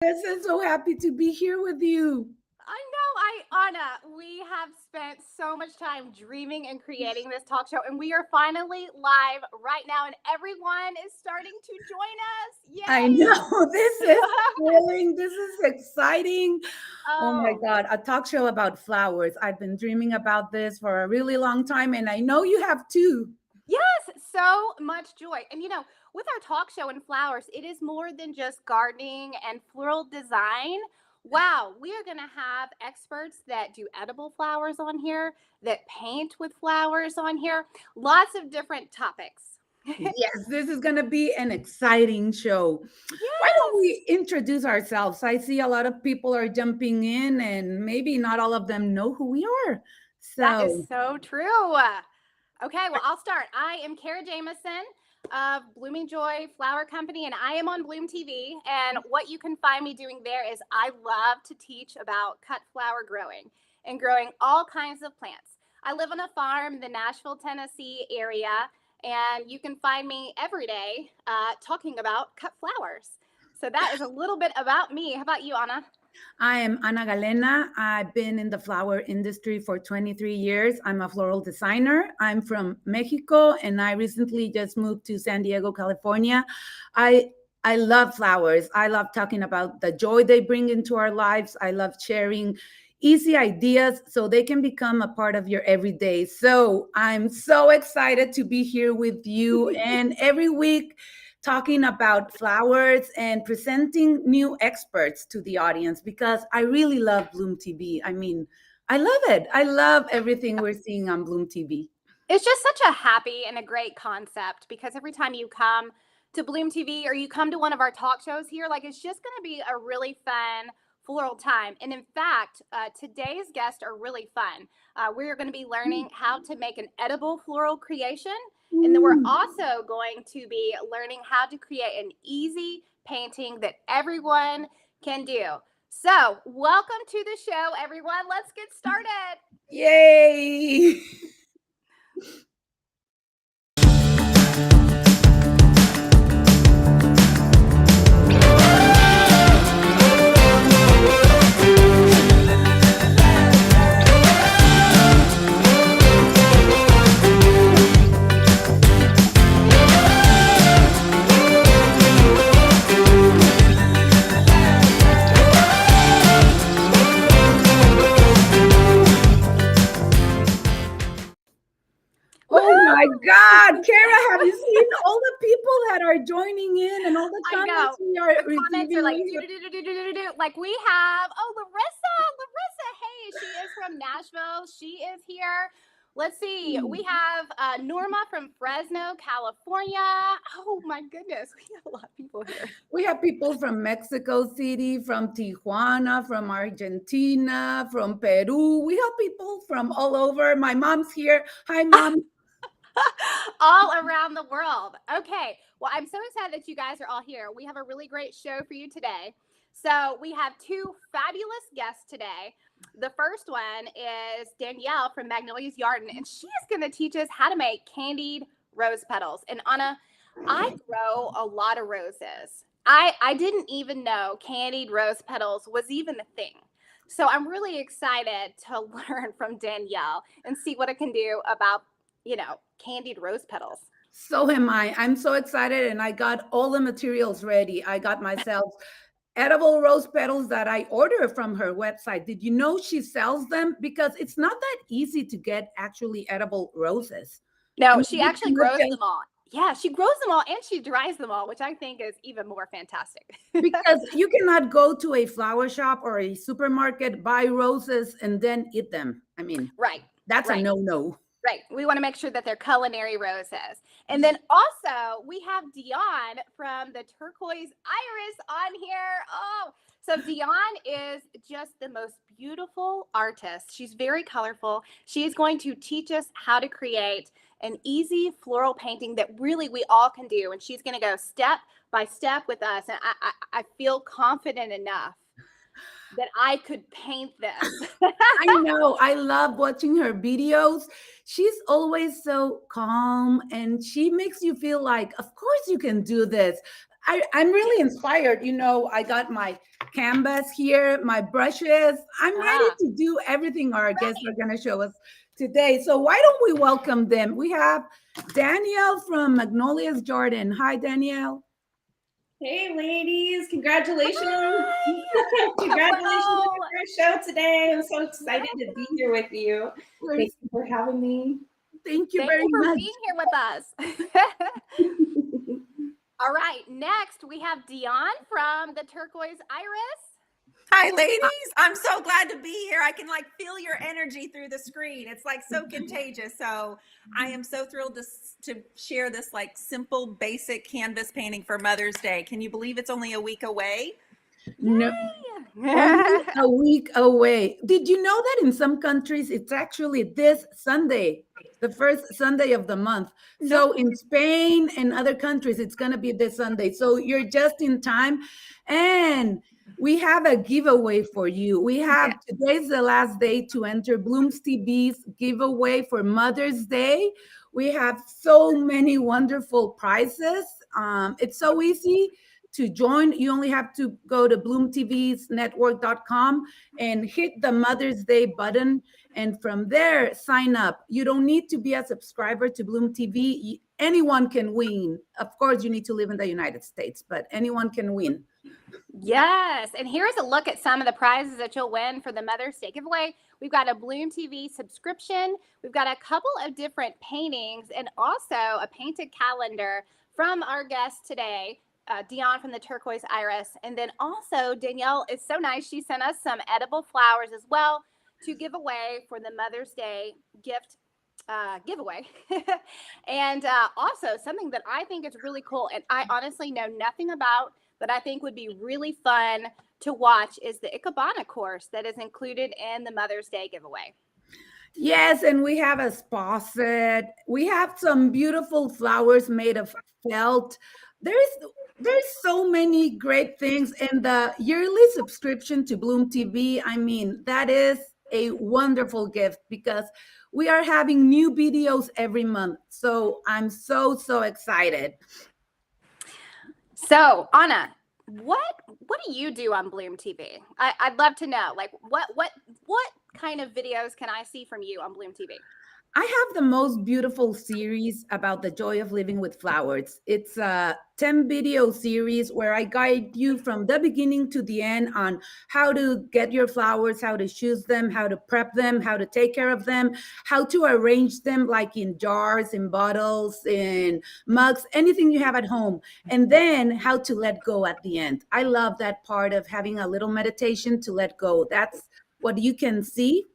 I'm so happy to be here with you. Anna, we have spent so much time dreaming and creating this talk show, and we are finally live right now, and everyone is starting to join us. I know this is thrilling. This is exciting. Oh my Oh, God, a talk show about flowers. I've been dreaming about this for a really long time, and I know you have too. yes, so much joy. And with our talk show and flowers, it is more than just gardening and floral design. Wow, we are going to have experts that do edible flowers on here, that paint with flowers on here, lots of different topics. Yes, this is going to be an exciting show. Why don't Yes. we introduce ourselves? I see a lot of people are jumping in, and maybe not all of them know who we are. That is So, so true. Okay, well, I'll start. I am Kara Jamison of Blooming Joy Flower Company, and I am on Bloom TV. And what you can find me doing there is I love to teach about cut flower growing and growing all kinds of plants. I live on a farm in the Nashville, Tennessee area, and you can find me every day talking about cut flowers. So that is a little bit about me. How about you, Anna? I am Ana Galena. I've been in the flower industry for 23 years. I'm a floral designer. I'm from Mexico and I recently just moved to San Diego, California. I I love flowers. I love talking about the joy they bring into our lives. I love sharing easy ideas so they can become a part of your everyday. So I'm so excited to be here with you and every week talking about flowers and presenting new experts to the audience because I really love Bloom TV. I mean, I love it. I love everything we're seeing on Bloom TV. It's just such a happy and a great concept because every time you come to Bloom TV or you come to one of our talk shows here, like it's just going to be a really fun floral time. And in fact, today's guests are really fun. We're going to be learning how to make an edible floral creation. And then we're Mm. also going to be learning how to create an easy painting that everyone can do. So, welcome to the show, everyone. Let's get started. Yay! Oh my Woohoo! God, Kara, have you seen all the people that are joining in and all the I know. comments we are The comments are receiving? like do do do do do do do. Like we have Larissa. Hey, she is from Nashville. She is here. Let's see. We have Norma from Fresno, California. Oh my goodness, we have a lot of people here. We have people from Mexico City, from Tijuana, from Argentina, from Peru. We have people from all over. My mom's here. Hi, mom. All around the world. Okay. Well, I'm so excited that you guys are all here. We have a really great show for you today. So, we have two fabulous guests today. The first one is Danielle from Magnolias Yarden, and she is going to teach us how to make candied rose petals. And Anna, I grow a lot of roses. I didn't even know candied rose petals was even a thing. So I'm really excited to learn from Danielle and see what I can do about candied rose petals. So am I. I'm so excited, and I got all the materials ready. I got myself edible rose petals that I order from her website. Did you know she sells them? Because it's not that easy to get actually edible roses. I No, mean, she you actually can look grows at them all. Yeah, she grows them all and she dries them all, which I think is even more fantastic. because you cannot go to a flower shop or a supermarket, buy roses, and then eat them. I mean, Right, that's a right. no-no. Right. We want to make sure that they're culinary roses. And then also we have Dionne from the Turquoise Iris on here. Oh, so Dionne is just the most beautiful artist. She's very colorful. She is going to teach us how to create an easy floral painting that really we all can do. And she's going to go step by step with us. And I feel confident enough that I could paint this. I know. I love watching her videos. She's always so calm and she makes you feel like, of course, you can do this. I'm really inspired. You know, I got my canvas here, my brushes. I'm ready to do everything our guests are going to show us today. So why don't we welcome them? We have Danielle from Magnolias Yarden. Hi, Danielle. Hey, ladies. Congratulations. Congratulations on your first show today. I'm so excited to be here with you. Thank you for having me. Thank you Thank very you for much. being here with us. All right, next we have Dion from the Turquoise Iris. Hi, ladies. I'm so glad to be here. I can like feel your energy through the screen. It's like so contagious. So I am so thrilled to share this like simple, basic canvas painting for Mother's Day. Can you believe it's only a week away? No, only a week away. Did you know that in some countries it's actually this Sunday, the first Sunday of the month? So in Spain and other countries, it's going to be this Sunday. So you're just in time. And we have a giveaway for you. We have today's the last day to enter Bloom's TV's giveaway for Mother's Day. We have so many wonderful prizes. It's so easy to join. You only have to go to bloomtvsnetwork.com and hit the Mother's Day button. And from there, sign up. You don't need to be a subscriber to Bloom TV. Anyone can win. Of course, you need to live in the United States, but anyone can win. Yes. And here's a look at some of the prizes that you'll win for the Mother's Day giveaway. We've got a Bloom TV subscription. We've got a couple of different paintings and also a painted calendar from our guest today, Dionne from the Turquoise Iris. And then also Danielle is so nice. She sent us some edible flowers as well to give away for the Mother's Day gift giveaway. And also something that I think is really cool and I honestly know nothing about, but I think would be really fun to watch is the Ikebana course that is included in the Mother's Day giveaway. Yes, and we have a spa set. We have some beautiful flowers made of felt. There's so many great things. And the yearly subscription to Bloom TV, I mean, that is a wonderful gift because we are having new videos every month. So I'm so excited. So Ana, what do you do on Bloom TV? I'd love to know, like what kind of videos can I see from you on Bloom TV? I have the most beautiful series about the joy of living with flowers. It's a 10 video series where I guide you from the beginning to the end on how to get your flowers, how to choose them, how to prep them, how to take care of them, how to arrange them like in jars, in bottles, in mugs, anything you have at home, and then how to let go at the end. I love that part of having a little meditation to let go. That's what you can see.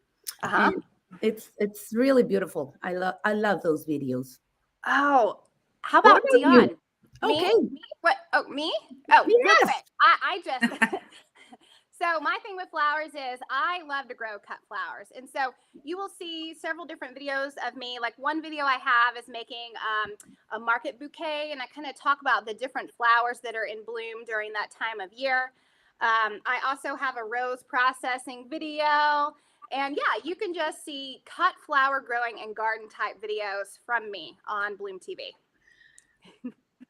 It's really beautiful. I love those videos. Oh, how about Dion? Okay. Me? What? Oh, me? Oh, yes. I just. So my thing with flowers is I love to grow cut flowers, and so you will see several different videos of me. Like one video I have is making a market bouquet, and I kind of talk about the different flowers that are in bloom during that time of year. I also have a rose processing video. And yeah, you can just see cut flower growing and garden type videos from me on Bloom TV.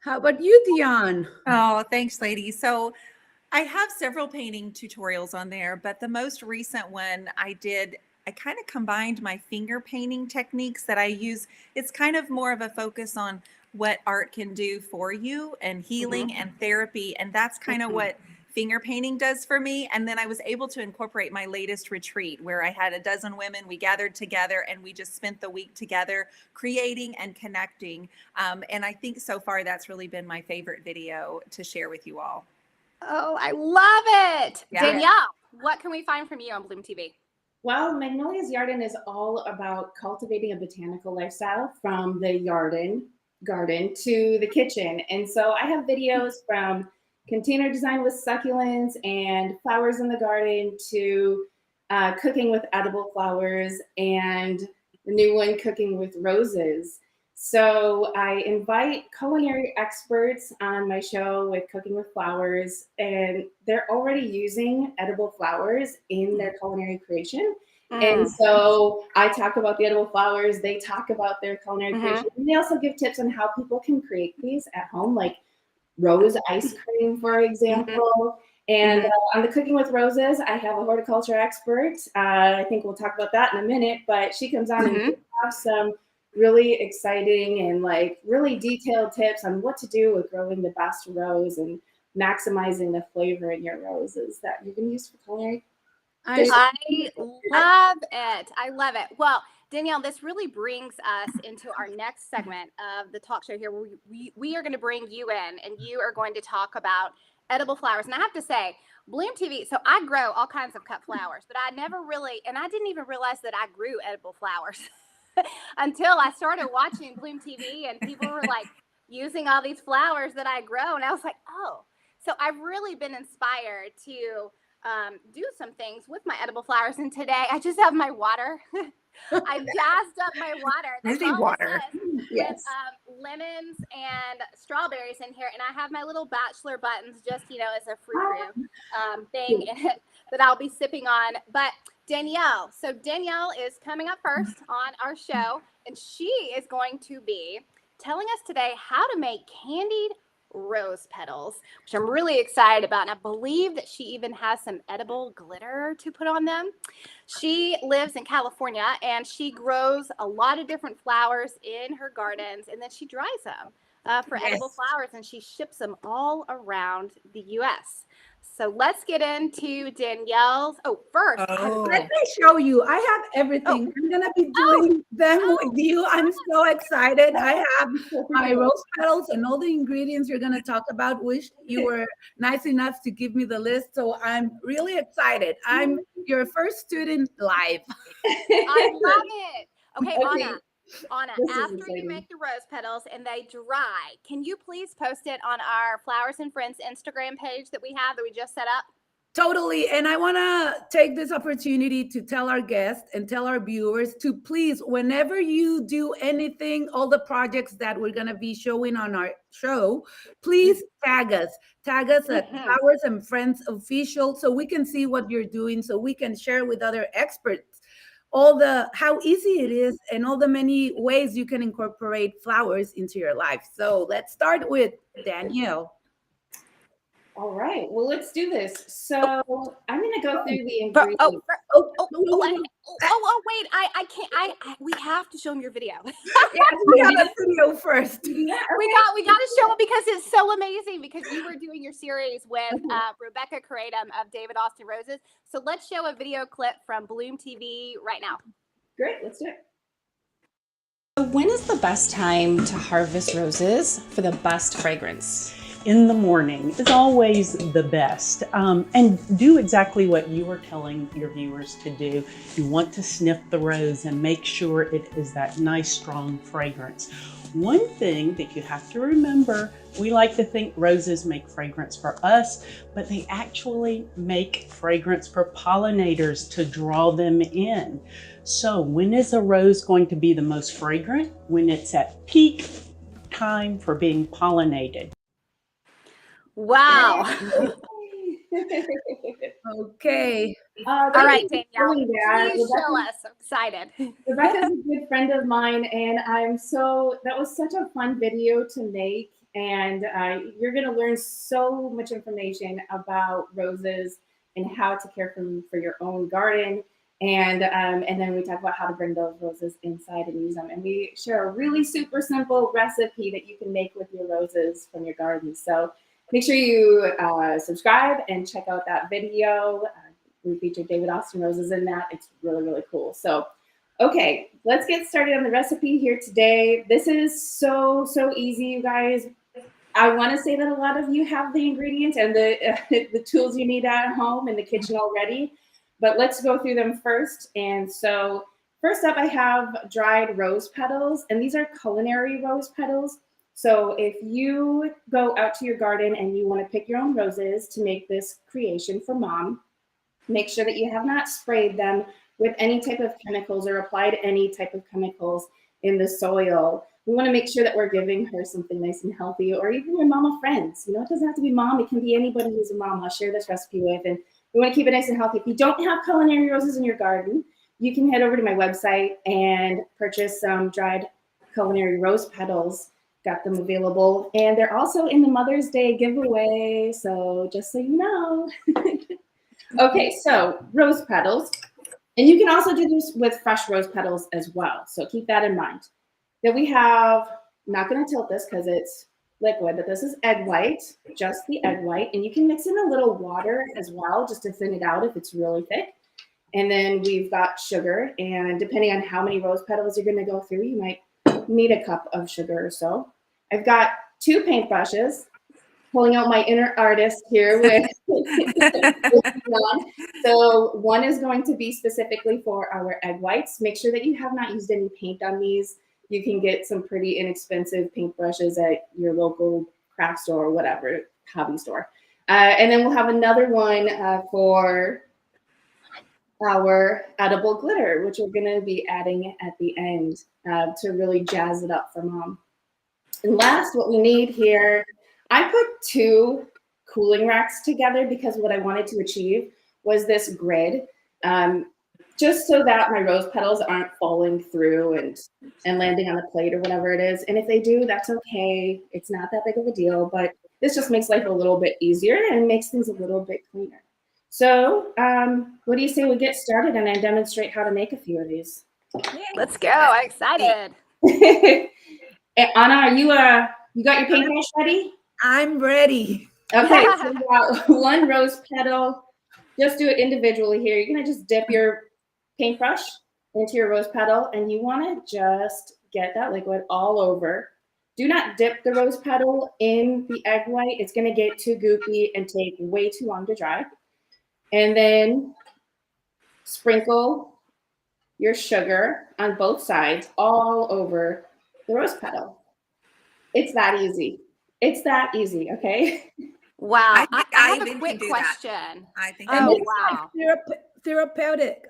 How about you, Dion? Oh, thanks, ladies. So I have several painting tutorials on there, but the most recent one I kind of combined my finger painting techniques that I use. It's kind of more of a focus on what art can do for you and healing and therapy. And that's kind of what finger painting does for me. And then I was able to incorporate my latest retreat where I had a dozen women. We gathered together and we just spent the week together creating and connecting. And I think so far that's really been my favorite video to share with you all. Oh, I love it. Yeah. Danielle, what can we find from you on Bloom TV? Well, Magnolias Yarden is all about cultivating a botanical lifestyle from the garden to the kitchen. And so I have videos from container design with succulents and flowers in the garden to cooking with edible flowers and the new one, cooking with roses. So I invite culinary experts on my show with Cooking with Flowers, and they're already using edible flowers in their culinary creation. And so I talk about the edible flowers, they talk about their culinary creation, and they also give tips on how people can create these at home, like rose ice cream, for example. And on the Cooking with Roses, I have a horticulture expert. I think we'll talk about that in a minute, but she comes on and we have some really exciting and like really detailed tips on what to do with growing the best rose and maximizing the flavor in your roses that you're going to use for culinary. I love it. I love it. Well, Danielle, this really brings us into our next segment of the talk show here. Where we are going to bring you in and you are going to talk about edible flowers. And I have to say, Bloom TV, so I grow all kinds of cut flowers, but I never really, and I didn't even realize that I grew edible flowers until I started watching Bloom TV and people were like using all these flowers that I grow. And I was like, oh, so I've really been inspired to do some things with my edible flowers. And today I just have my water. I jazzed up my water. That's all water. Yes. With lemons and strawberries in here. And I have my little bachelor buttons just, you know, as a frou-frou thing that I'll be sipping on. But Danielle, so Danielle is coming up first on our show, and she is going to be telling us today how to make candied rose petals, which I'm really excited about. And I believe that she even has some edible glitter to put on them. She lives in California and she grows a lot of different flowers in her gardens, and then she dries them for edible flowers, and she ships them all around the U.S. So let's get into Danielle's. First, let me show you. I have everything. I'm gonna be doing them with you. I'm so excited. I have my rose petals and all the ingredients you're gonna talk about. Wish you were nice enough to give me the list. So I'm really excited. I'm your first student live. I love it. Okay. Anna, This is after exciting. you make the rose petals and they dry, can you please post it on our Flowers and Friends Instagram page that we have that we just set up? Totally. And I want to take this opportunity to tell our guests and tell our viewers to please, whenever you do anything, all the projects that we're going to be showing on our show, please tag us. Tag us at Flowers and Friends Official so we can see what you're doing, so we can share with other experts how easy it is and all the many ways you can incorporate flowers into your life. So let's start with Danielle. All right. Well, let's do this. So I'm going to go through the ingredients. Wait, I can't. We have to show them your video. We got a video first. We got to show them because it's so amazing, because you were doing your series with Rebecca Kratom of David Austin Roses. So let's show a video clip from Bloom TV right now. Great. Let's do it. So when is the best time to harvest roses for the best fragrance? In the morning is always the best. And do exactly what you were telling your viewers to do. You want to sniff the rose and make sure it is that nice, strong fragrance. One thing that you have to remember, we like to think roses make fragrance for us, but they actually make fragrance for pollinators to draw them in. So when is a rose going to be the most fragrant? When it's at peak time for being pollinated. Wow. Okay. All right, Danielle. That. Please show us. I'm excited. Rebecca's a good friend of mine, and that was such a fun video to make. And you're going to learn so much information about roses and how to care for them for your own garden. And then we talk about how to bring those roses inside and use them. And we share a really super simple recipe that you can make with your roses from your garden. So make sure you subscribe and check out that video. We featured David Austin Roses in that. It's really, really cool. So, okay, let's get started on the recipe here today. This is so easy, you guys. I want to say that a lot of you have the ingredients and the tools you need at home in the kitchen already, but let's go through them first. And so first up, I have dried rose petals, and these are culinary rose petals. So if you go out to your garden and you want to pick your own roses to make this creation for mom, make sure that you have not sprayed them with any type of chemicals or applied any type of chemicals in the soil. We want to make sure that we're giving her something nice and healthy, or even your mama friends. You know, it doesn't have to be mom. It can be anybody who's a mom I'll share this recipe with. And we want to keep it nice and healthy. If you don't have culinary roses in your garden, you can head over to my website and purchase some dried culinary rose petals. got them available. And they're also in the Mother's Day giveaway. So just so you know. Okay, so rose petals. And you can also do this with fresh rose petals as well. So keep that in mind. Then we have, I'm not going to tilt this because it's liquid, but this is egg white, just the egg white. And you can mix in a little water as well, just to thin it out if it's really thick. And then we've got sugar. And depending on how many rose petals you're going to go through, you might need a cup of sugar or so. I've got 2 paintbrushes, pulling out my inner artist here with So one is going to be specifically for our egg whites. Make sure that you have not used any paint on these. You can get some pretty inexpensive paintbrushes at your local craft store or whatever, hobby store. And then we'll have another one for our edible glitter, which we're going to be adding at the end to really jazz it up for Mom. And last, what we need here, I put 2 cooling racks together because what I wanted to achieve was this grid, just so that my rose petals aren't falling through and landing on the plate or whatever it is. And if they do, that's okay. It's not that big of a deal, but this just makes life a little bit easier and makes things a little bit cleaner. So what do you say we get started and I demonstrate how to make a few of these? Let's go. I'm excited. Anna, you got your paintbrush ready? I'm ready. Okay, so you got 1 rose petal. Just do it individually here. You're gonna just dip your paintbrush into your rose petal and you wanna just get that liquid all over. Do not dip the rose petal in the egg white. It's gonna get too goopy and take way too long to dry. And then sprinkle your sugar on both sides all over the rose petal. It's that easy. It's that easy, okay? Wow. I I have even a quick can do that. question. I think And Oh, it's wow. like therapeutic.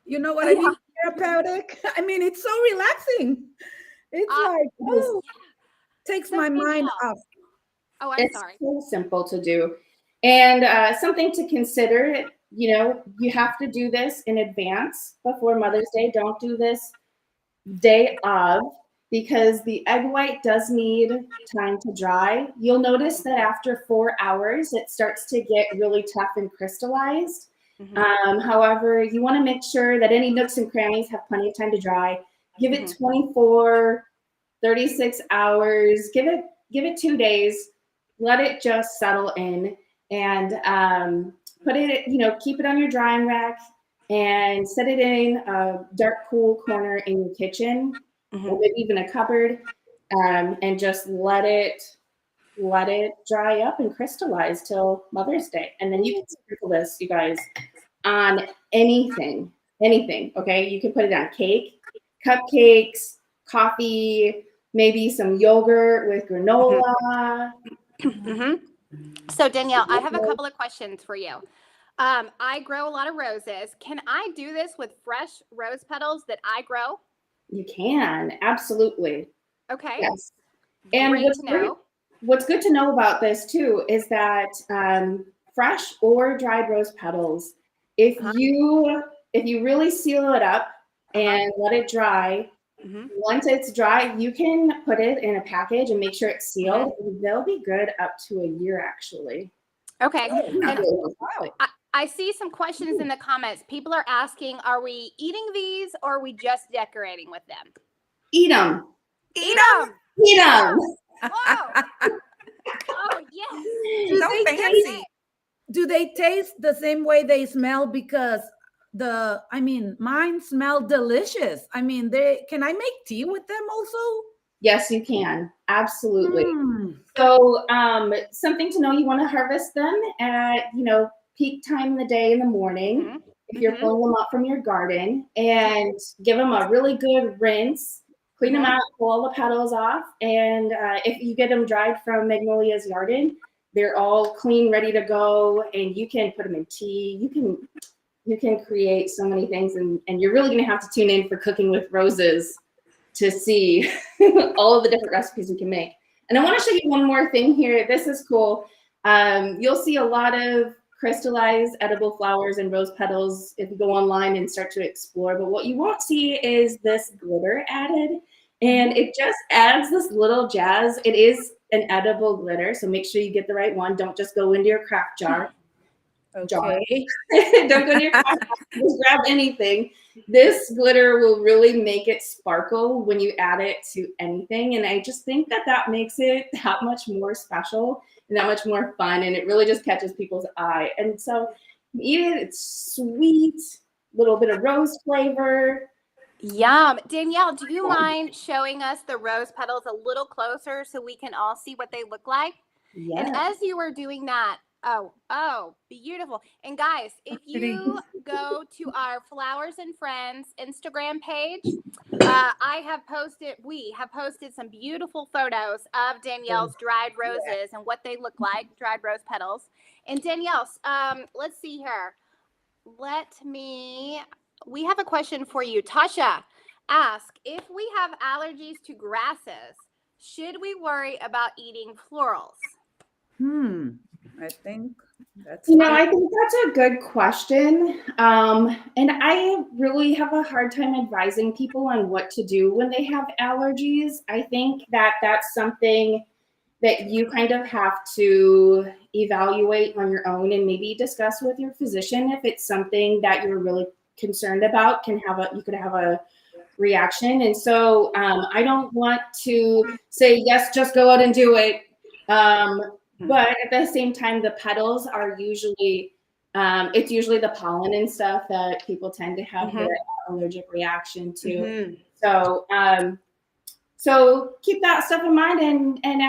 You know what I mean? Therapeutic. I mean, it's so relaxing. It's like, oh, takes So my mind Danielle. off. Oh, I'm It's sorry. so simple to do. And something to consider, you know, you have to do this in advance before Mother's Day. Don't do this day of, because the egg white does need time to dry. You'll notice that after 4 hours, it starts to get really tough and crystallized. However, you want to make sure that any nooks and crannies have plenty of time to dry. Give it 24, 36 hours. Give it 2 days. Let it just settle in, and put it, you know, keep it on your drying rack and set it in a dark, cool corner in your kitchen, or maybe even a cupboard, and just let it dry up and crystallize till Mother's Day. And then you can sprinkle this, you guys, on anything, okay? You can put it on cake, cupcakes, coffee, maybe some yogurt with granola. So Danielle, I have a couple of questions for you. I grow a lot of roses. Can I do this with fresh rose petals that I grow? You can, absolutely. Okay. Yes. And Great to know. what's good to know about this too is that fresh or dried rose petals, if you really seal it up and let it dry, once it's dry, you can put it in a package and make sure it's sealed. They'll be good up to a year, actually. Okay. And Wow. I see some questions in the comments. People are asking, are we eating these or are we just decorating with them? Eat them. Eat them. Eat them. Whoa. Oh, yes. So fancy. Do they taste the same way they smell? Because mine smell delicious. I mean, can I make tea with them also? Yes, you can. Absolutely. So something to know, you want to harvest them at, you know, peak time in the day in the morning, if you're pulling them up from your garden, and give them a really good rinse, clean them out, pull all the petals off. And if you get them dried from Magnolias Yarden, they're all clean, ready to go, and you can put them in tea. You can create so many things, and you're really going to have to tune in for Cooking with Roses to see all of the different recipes we can make. And I want to show you one more thing here. This is cool. You'll see a lot of crystallized edible flowers and rose petals if you go online and start to explore. But what you won't see is this glitter added. And it just adds this little jazz. It is an edible glitter, so make sure you get the right one. Don't just go into your craft jar. Okay. Don't go to your craft jar. Just grab anything. This glitter will really make it sparkle when you add it to anything. And I just think that that makes it that much more special and that much more fun. And it really just catches people's eye. And so you eat it, it's sweet, little bit of rose flavor. Yum. Danielle, do you mind showing us the rose petals a little closer so we can all see what they look like? Yeah. And as you were doing that, oh, beautiful. And guys, if you go to our Flowers and Friends Instagram page, we have posted some beautiful photos of Danielle's dried roses and what they look like, dried rose petals. And Danielle, let's see here. We have a question for you. Tasha asked, if we have allergies to grasses, should we worry about eating florals? I think that's I think that's a good question. And I really have a hard time advising people on what to do when they have allergies. I think that that's something that you kind of have to evaluate on your own and maybe discuss with your physician if it's something that you're really concerned about. You could have a reaction. And so I don't want to say, yes, just go out and do it. But at the same time, the petals are usually, it's usually the pollen and stuff that people tend to have their allergic reaction to. So keep that stuff in mind and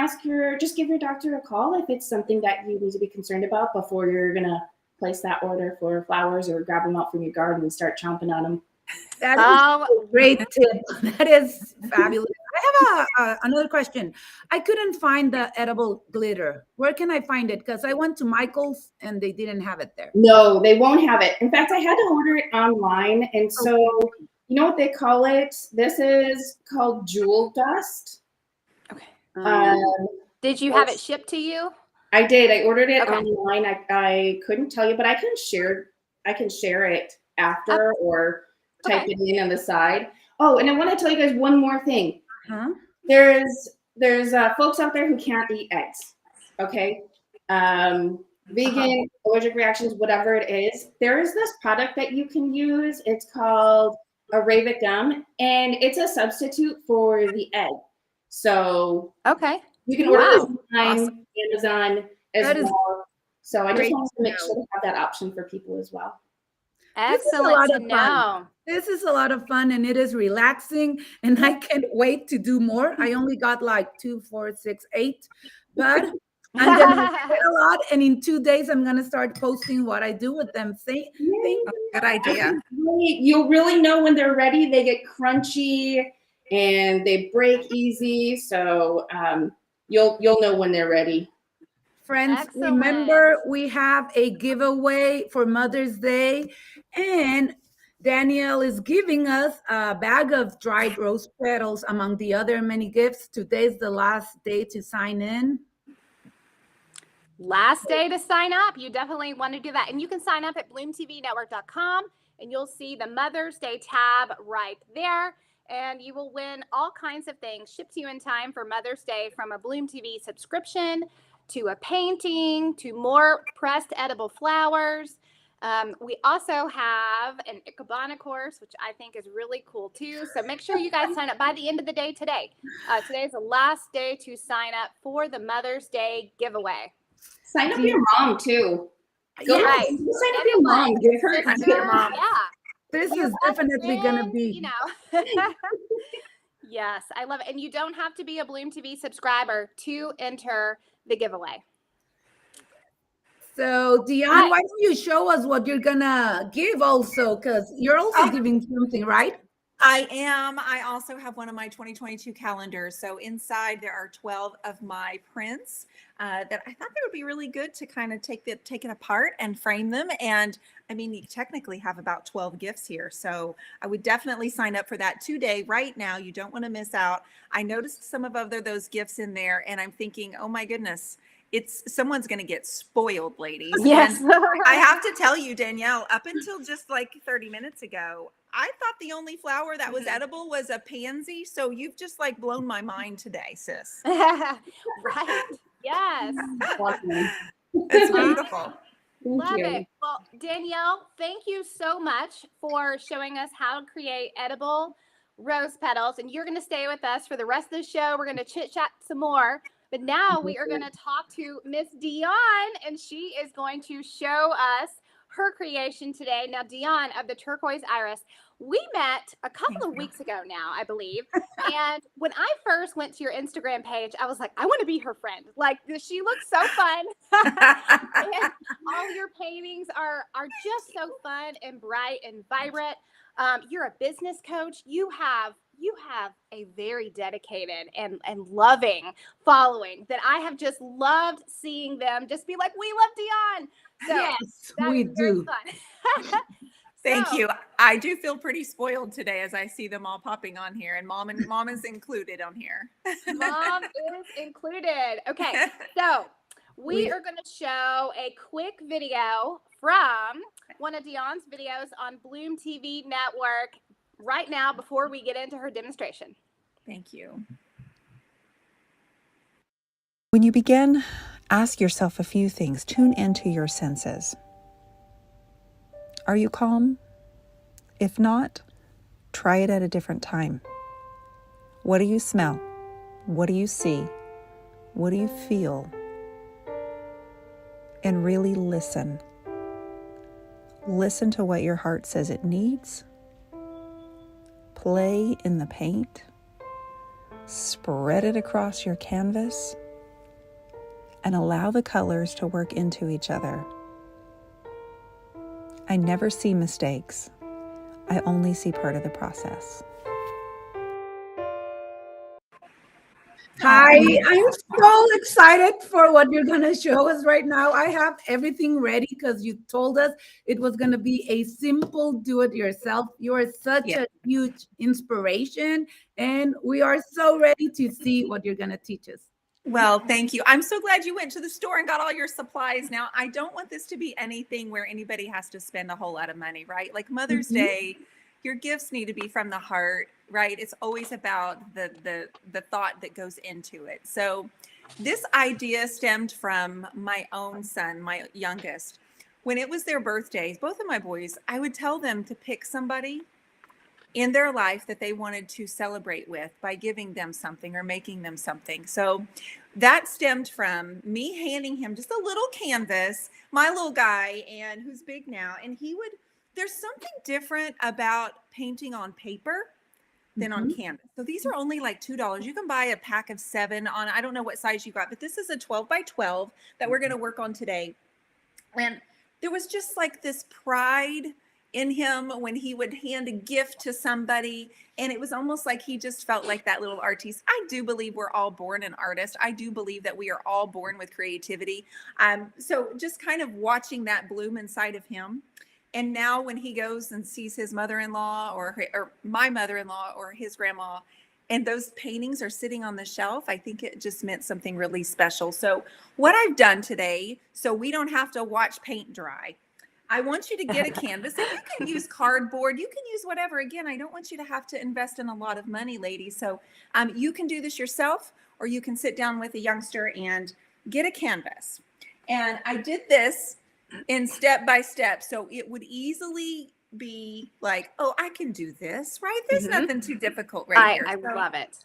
just give your doctor a call if it's something that you need to be concerned about before you're going to place that order for flowers or grab them out from your garden and start chomping on them. That is a great tip. That is fabulous. I have another question. I couldn't find the edible glitter. Where can I find it? Because I went to Michael's and they didn't have it there. No, they won't have it. In fact, I had to order it online. And so, you know what they call it? This is called jewel dust. Okay. Did you have it shipped to you? I did. I ordered it online. I couldn't tell you, but I can share it after or type it in on the side. Oh, and I want to tell you guys one more thing. There's folks out there who can't eat eggs. Okay. Vegan, allergic reactions, whatever it is. There is this product that you can use. It's called Arabic gum, and it's a substitute for the egg. So you can order this on Amazon as well. So I just wanted to make sure to have that option for people as well. Excellent to know. This is a lot of fun and it is relaxing and I can't wait to do more. I only got like 2, 4, 6, 8, but I'm going to get a lot. And in 2 days, I'm going to start posting what I do with them. Good idea. You'll really know when they're ready. They get crunchy and they break easy. So you'll know when they're ready. Friends, remember we have a giveaway for Mother's Day and Danielle is giving us a bag of dried rose petals among the other many gifts. Today's the last day to sign in. Last day to sign up. You definitely want to do that. And you can sign up at bloomtvnetwork.com and you'll see the Mother's Day tab right there. And you will win all kinds of things shipped to you in time for Mother's Day, from a Bloom TV subscription to a painting to more pressed edible flowers. We also have an Ikebana course, which I think is really cool too. So make sure you guys sign up by the end of the day today. Today is the last day to sign up for the Mother's Day giveaway. Sign up your mom too. Sign up your mom. Give her your mom. Yeah. This is definitely going to be. Yes, I love it. And you don't have to be a Bloom TV subscriber to enter the giveaway. So, Dion, why don't you show us what you're going to give also? Because you're also giving something, right? I am. I also have one of my 2022 calendars. So inside there are 12 of my prints that I thought they would be really good to kind of take it apart and frame them. And I mean, you technically have about 12 gifts here. So I would definitely sign up for that today, right now. You don't want to miss out. I noticed some of those gifts in there and I'm thinking, oh my goodness, someone's going to get spoiled, ladies. Yes. And I have to tell you, Danielle, up until just like 30 minutes ago, I thought the only flower that was edible was a pansy. So you've just like blown my mind today, sis. Right. Yes. Awesome. It's beautiful. Love you. it. Well, Danielle, thank you so much for showing us how to create edible rose petals. And you're going to stay with us for the rest of the show. We're going to chit chat some more. But now we are going to talk to Miss Dionne, and she is going to show us her creation today. Now, Dionne of the Turquoise Iris, we met a couple of weeks ago now, I believe. And when I first went to your Instagram page, I was like, I want to be her friend. Like, she looks so fun. And all your paintings are just so fun and bright and vibrant. You're a business coach. You have a very dedicated and loving following that I have just loved seeing them just be like, we love Dionne. So Yes, that we is very do. fun. Thank So, you. I do feel pretty spoiled today as I see them all popping on here, and mom is included on here. Mom is included. Okay, so we are going to show a quick video from one of Dionne's videos on Bloom TV Network right now before we get into her demonstration. Thank you. When you begin, ask yourself a few things. Tune into your senses. Are you calm? If not, try it at a different time. What do you smell? What do you see? What do you feel? And really listen. Listen to what your heart says it needs. Play in the paint. Spread it across your canvas. And allow the colors to work into each other. I never see mistakes. I only see part of the process. Hi, I'm so excited for what you're going to show us right now. I have everything ready because you told us it was going to be a simple do-it-yourself. You are such a huge inspiration, and we are so ready to see what you're going to teach us. Well, thank you. I'm so glad you went to the store and got all your supplies. Now, I don't want this to be anything where anybody has to spend a whole lot of money, right? Like Mother's Day, your gifts need to be from the heart, right? It's always about the thought that goes into it. So this idea stemmed from my own son, my youngest. When it was their birthdays, both of my boys, I would tell them to pick somebody in their life that they wanted to celebrate with by giving them something or making them something. So that stemmed from me handing him just a little canvas, my little guy, and who's big now. And there's something different about painting on paper than on canvas. So these are only like $2. You can buy a pack of 7 on, I don't know what size you got, but this is a 12 by 12 that we're going to work on today. And there was just like this pride in him when he would hand a gift to somebody, and it was almost like he just felt like that little artiste. I do believe we're all born an artist. I do believe that we are all born with creativity. So just kind of watching that bloom inside of him. And now when he goes and sees his mother-in-law or my mother-in-law or his grandma, and those paintings are sitting on the shelf, I think it just meant something really special. So what I've done today, so we don't have to watch paint dry, I want you to get a canvas, and you can use cardboard. You can use whatever. Again, I don't want you to have to invest in a lot of money, ladies. So you can do this yourself, or you can sit down with a youngster and get a canvas. And I did this in step by step. So it would easily be like, oh, I can do this, right? There's nothing too difficult right here. I love it.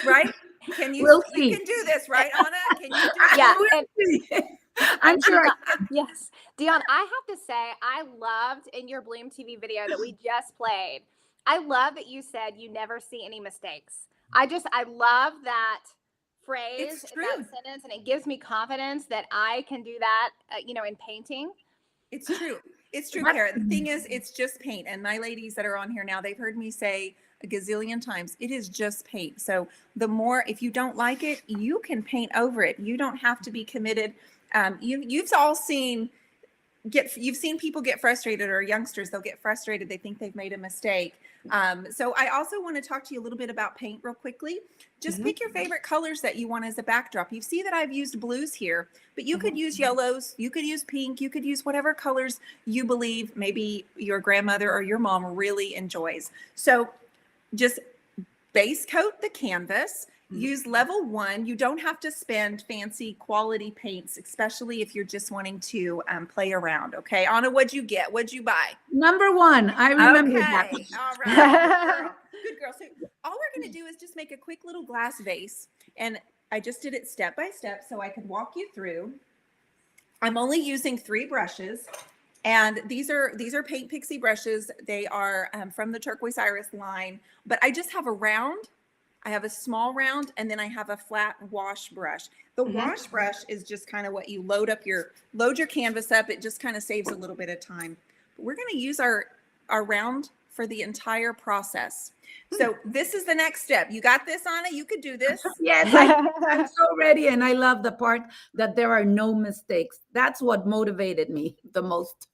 Right? Can you, We'll you see. can do this, right, Ana? Can you do Yeah. I'm sure. Yes. Dionne, I have to say, I loved in your Bloom TV video that we just played, I love that you said you never see any mistakes. I love that phrase, that sentence, and it gives me confidence that I can do that, in painting. It's true. It's true, Kara. The thing is, it's just paint. And my ladies that are on here now, they've heard me say a gazillion times, it is just paint. So the more, if you don't like it, you can paint over it. You don't have to be committed. You've all seen you've seen people get frustrated, or youngsters, they'll get frustrated. They think they've made a mistake. So I also want to talk to you a little bit about paint real quickly. Just pick your favorite colors that you want as a backdrop. You see that I've used blues here, but you could use yellows, you could use pink, you could use whatever colors you believe maybe your grandmother or your mom really enjoys. So just base coat the canvas. Use level 1. You don't have to spend fancy quality paints, especially if you're just wanting to play around. Okay, Anna, what'd you get? What'd you buy? Number 1. I remember that. All right. Good girl. So all we're going to do is just make a quick little glass vase. And I just did it step by step so I could walk you through. I'm only using 3 brushes. And these are Paint Pixie brushes. They are from the Turquoise Iris line. But I just have a round. I have a small round, and then I have a flat wash brush. The wash brush is just kind of what you load your canvas up. It just kind of saves a little bit of time. But we're going to use our round for the entire process. So this is the next step. You got this, Anna? You could do this. Yes, I'm so ready. And I love the part that there are no mistakes. That's what motivated me the most.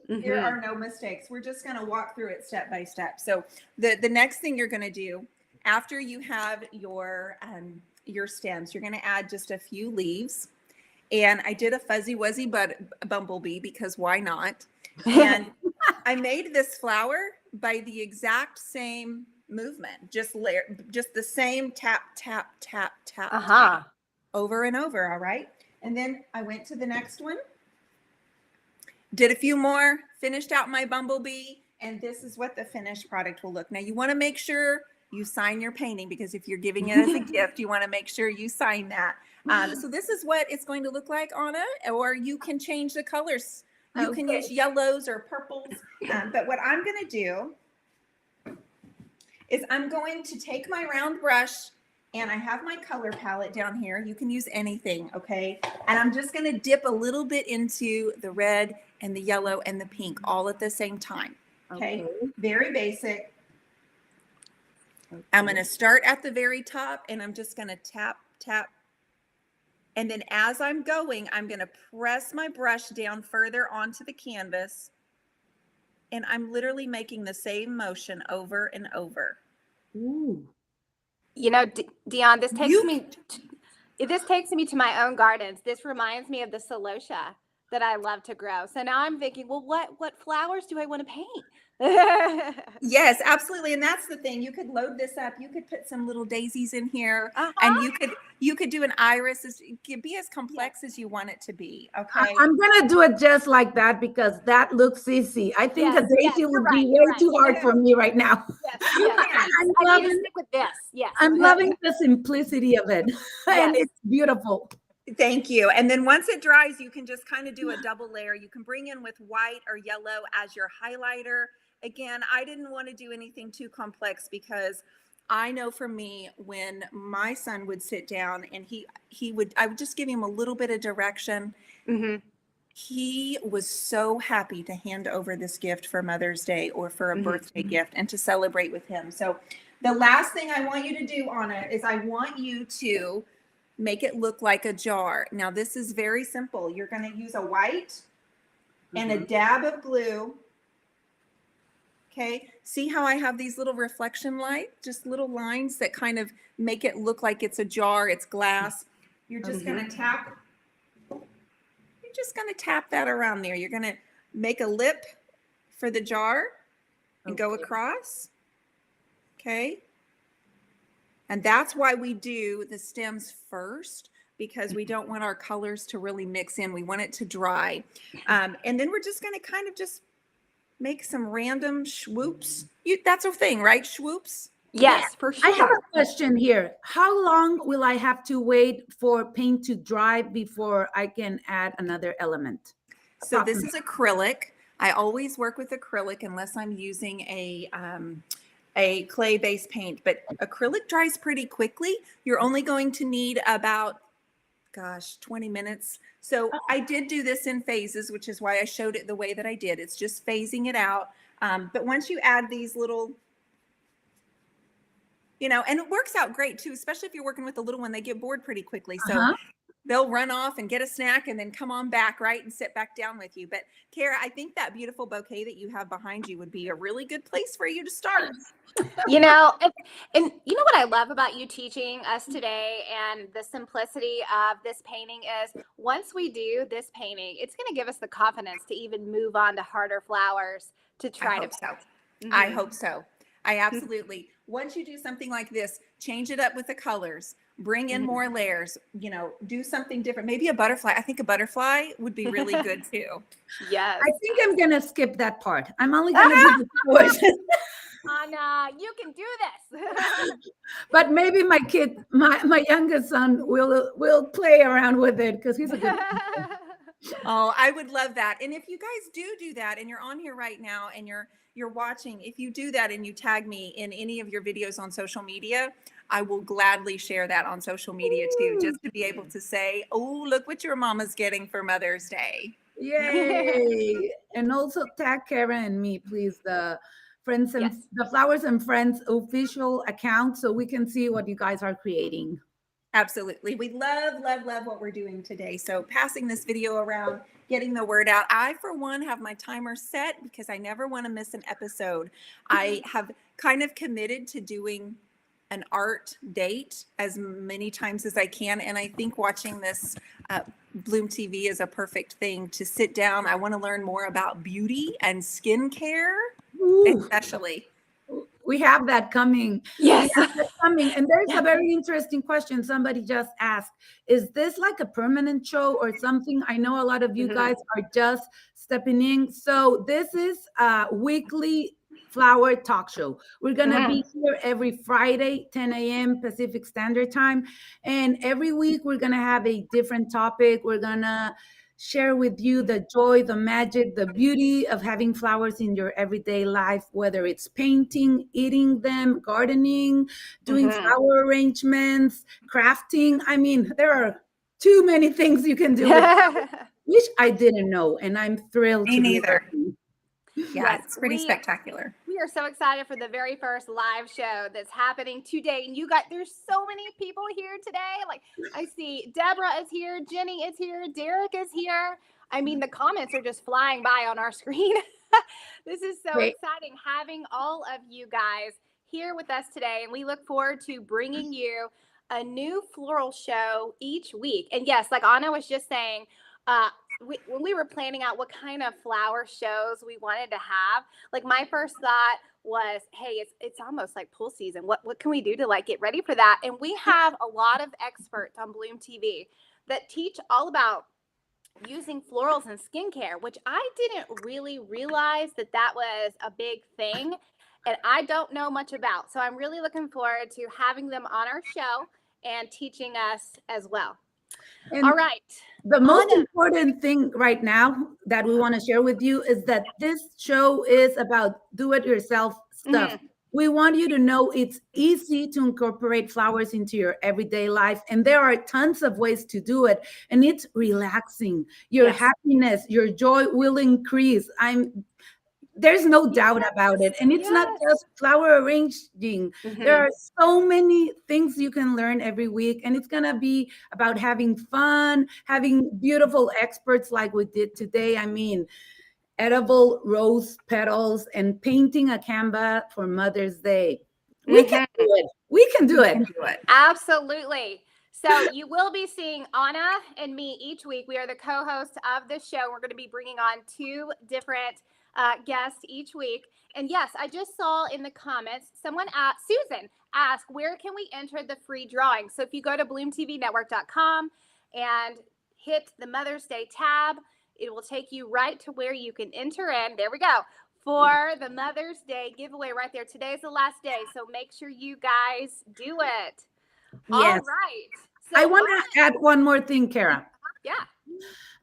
There are no mistakes. We're just going to walk through it step by step. So the next thing you're going to do, after you have your stems, you're going to add just a few leaves. And I did a fuzzy wuzzy bumblebee because why not? And I made this flower by the exact same movement, just the same tap, tap, tap, tap, tap, over and over. All right. And then I went to the next one, did a few more, finished out my bumblebee, and this is what the finished product will look. Now you want to make sure you sign your painting, because if you're giving it as a gift, you want to make sure you sign that. So this is what it's going to look like, Anna, or you can change the colors. You can use yellows or purples. But what I'm going to do is I'm going to take my round brush, and I have my color palette down here. You can use anything, okay? And I'm just going to dip a little bit into the red and the yellow and the pink all at the same time, okay? Very basic. I'm going to start at the very top, and I'm just going to tap, tap. And then as I'm going, I'm going to press my brush down further onto the canvas. And I'm literally making the same motion over and over. Ooh. You know, Dionne, this takes me to my own gardens. This reminds me of the celosia that I love to grow. So now I'm thinking, well, what flowers do I want to paint? Yes, absolutely. And that's the thing. You could load this up. You could put some little daisies in here, and you could do an iris. It could be as complex as you want it to be. Okay. I'm gonna do it just like that because that looks easy. I think a daisy would be way too hard for me right now. I need to stick with this. Yes. I'm loving the simplicity of it, and it's beautiful. Thank you. And then once it dries, you can just kind of do a double layer. You can bring in with white or yellow as your highlighter. Again, I didn't want to do anything too complex because I know for me, when my son would sit down and I would just give him a little bit of direction. He was so happy to hand over this gift for Mother's Day or for a birthday gift and to celebrate with him. So the last thing I want you to do, Anna, is I want you to make it look like a jar. Now, this is very simple. You're going to use a white and a dab of glue. Okay, see how I have these little reflection light, just little lines that kind of make it look like it's a jar, it's glass. You're just going to tap. You're just going to tap that around there. You're going to make a lip for the jar and go across. Okay. And that's why we do the stems first, because we don't want our colors to really mix in. We want it to dry. And then we're just going to kind of just make some random swoops. That's a thing, right? Swoops? Yes, for sure. I have a question here. How long will I have to wait for paint to dry before I can add another element? So this is acrylic. I always work with acrylic unless I'm using a clay-based paint, but acrylic dries pretty quickly. You're only going to need about 20 minutes. So I did do this in phases, which is why I showed it the way that I did. It's just phasing it out. But once you add these little, and it works out great too, especially if you're working with a little one, they get bored pretty quickly. So they'll run off and get a snack and then come on back, right, and sit back down with you. But Kara, I think that beautiful bouquet that you have behind you would be a really good place for you to start. You know, and you know what I love about you teaching us today and the simplicity of this painting is once we do this painting, it's going to give us the confidence to even move on to harder flowers to try I to hope so. Mhm. I hope so. I absolutely. Once you do something like this, change it up with the colors, bring in more layers, you know, do something different. Maybe a butterfly. I think a butterfly would be really good too. Yes. I think I'm gonna skip that part. I'm only gonna do the flowers. Anna, you can do this. But maybe my kid, my youngest son will play around with it because he's a good painter. Oh, I would love that. And if you guys do that and you're on here right now and you're watching, if you do that and you tag me in any of your videos on social media, I will gladly share that on social media too, just to be able to say, oh, look what your mama's getting for Mother's Day. Yay! And also tag Kara and me, please, the Friends and Yes. the Flowers and Friends official account, so we can see what you guys are creating. Absolutely. We love what we're doing today. So passing this video around, getting the word out. I, for one, have my timer set because I never want to miss an episode. I have kind of committed to doing an art date as many times as I can. And I think watching this Bloom TV is a perfect thing to sit down. I want to learn more about beauty and skincare, especially. We have that coming. Yes. We have that coming. And there's a very interesting question somebody just asked. Is this like a permanent show or something? I know a lot of you guys are just stepping in. So this is a weekly flower talk show. We're going to be here every Friday, 10 a.m. Pacific Standard Time. And every week we're going to have a different topic. We're going to share with you the joy, the magic, the beauty of having flowers in your everyday life, whether it's painting, eating them, gardening, doing flower arrangements, crafting. I mean, there are too many things you can do with flowers, which I didn't know, and I'm thrilled Me to neither. be learning. Yeah, Yes, it's pretty spectacular. We are so excited for the very first live show that's happening today. And you got, there's so many people here today. Like I see Deborah is here, Jenny is here, Derek is here. I mean, the comments are just flying by on our screen. This is so exciting having all of you guys here with us today. And we look forward to bringing you a new floral show each week. And yes, like Anna was just saying, when we were planning out what kind of flower shows we wanted to have, like my first thought was, hey, it's almost like pool season. What can we do to like get ready for that? And we have a lot of experts on Bloom TV that teach all about using florals and skincare, which I didn't really realize that was a big thing. And I don't know much about. So I'm really looking forward to having them on our show and teaching us as well. And all right. The most important thing right now that we want to share with you is that this show is about do-it-yourself stuff. We want you to know it's easy to incorporate flowers into your everyday life. And there are tons of ways to do it. And it's relaxing. Your happiness, your joy will increase. There's no doubt about it. And it's not just flower arranging. There are so many things you can learn every week. And it's going to be about having fun, having beautiful experts like we did today. I mean, edible rose petals and painting a canvas for Mother's Day. We can do it. We can do it. Absolutely. So you will be seeing Anna and me each week. We are the co-hosts of this show. We're going to be bringing on two different guests each week. And yes, I just saw in the comments, Susan asked, where can we enter the free drawing? So if you go to bloomtvnetwork.com and hit the Mother's Day tab, it will take you right to where you can enter in. There we go. For the Mother's Day giveaway right there. Today's the last day. So make sure you guys do it. All right. So I want to add one more thing, Kara. Yeah.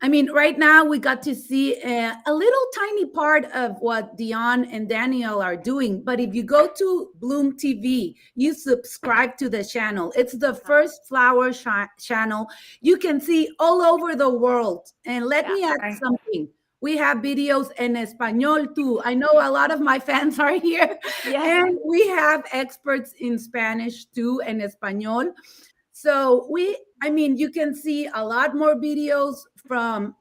I mean, right now we got to see a little tiny part of what Dion and Danielle are doing. But if you go to Bloom TV, you subscribe to the channel. It's the first flower channel you can see all over the world. And let me add something. We have videos in Espanol too. I know a lot of my fans are here. And we have experts in Spanish too and Espanol. So you can see a lot more videos from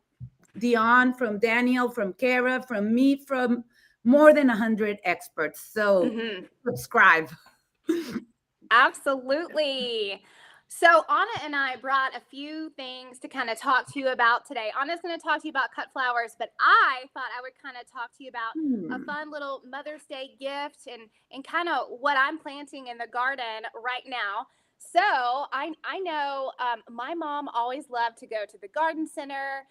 Dion, from Danielle, from Kara, from me, from more than 100 experts. So subscribe. Absolutely. So Anna and I brought a few things to kind of talk to you about today. Anna's going to talk to you about cut flowers, but I thought I would kind of talk to you about a fun little Mother's Day gift and kind of what I'm planting in the garden right now. So I know my mom always loved to go to the garden center,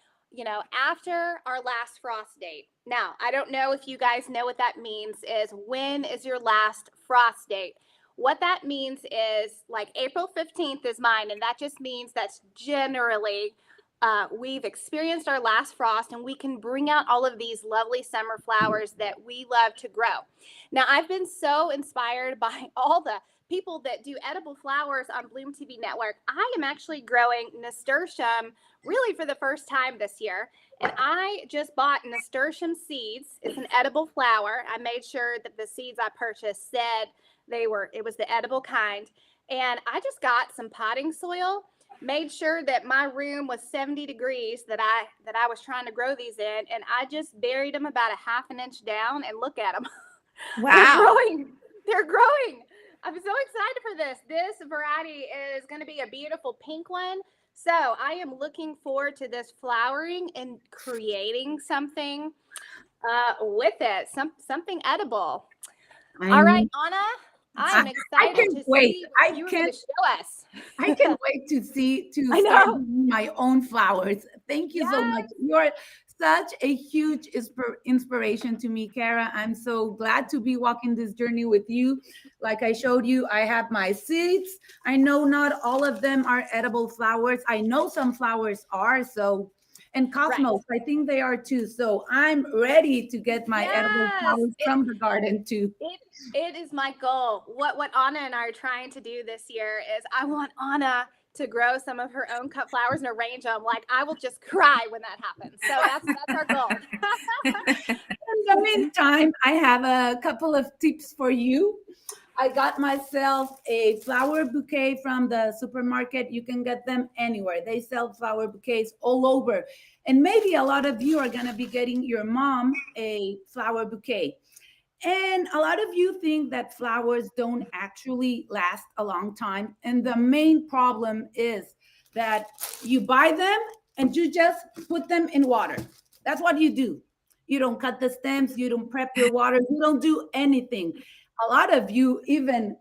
after our last frost date. Now, I don't know if you guys know what that means is when is your last frost date? What that means is like April 15th is mine, and that just means that's generally we've experienced our last frost and we can bring out all of these lovely summer flowers that we love to grow. Now, I've been so inspired by all the people that do edible flowers on Bloom TV Network. I am actually growing nasturtium really for the first time this year. And I just bought nasturtium seeds. It's an edible flower. I made sure that the seeds I purchased said it was the edible kind. And I just got some potting soil, made sure that my room was 70 degrees that I was trying to grow these in. And I just buried them about a half an inch down, and look at them. Wow. They're growing. I'm so excited for this. This variety is going to be a beautiful pink one. So I am looking forward to this flowering and creating something with it, something edible. All right, Anna, I'm excited to see what you're going to show us. I can't wait to start my own flowers. Thank you so much. You're such a huge inspiration to me, Kara. I'm so glad to be walking this journey with you. Like I showed you, I have my seeds. I know not all of them are edible flowers. I know some flowers are, and cosmos, I think they are too. So I'm ready to get my edible flowers from the garden too. It is my goal. What Anna and I are trying to do this year is I want Anna to grow some of her own cut flowers and arrange them. Like, I will just cry when that happens. So that's our goal. In the meantime, I have a couple of tips for you. I got myself a flower bouquet from the supermarket. You can get them anywhere. They sell flower bouquets all over. And maybe a lot of you are going to be getting your mom a flower bouquet. And a lot of you think that flowers don't actually last a long time. And the main problem is that you buy them and you just put them in water. That's what you do. You don't cut the stems. You don't prep your water. You don't do anything. A lot of you even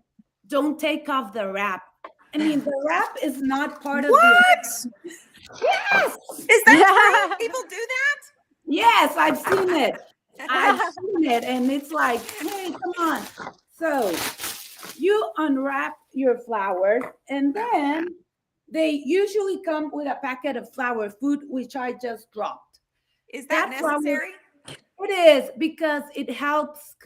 don't take off the wrap. I mean, the wrap is not part of the... Yes! Is that true? People do that? Yes, I've seen it. I've seen it, and it's like, hey, come on. So you unwrap your flowers, and then they usually come with a packet of flower food, which I just dropped. Is that necessary? It is, because it helps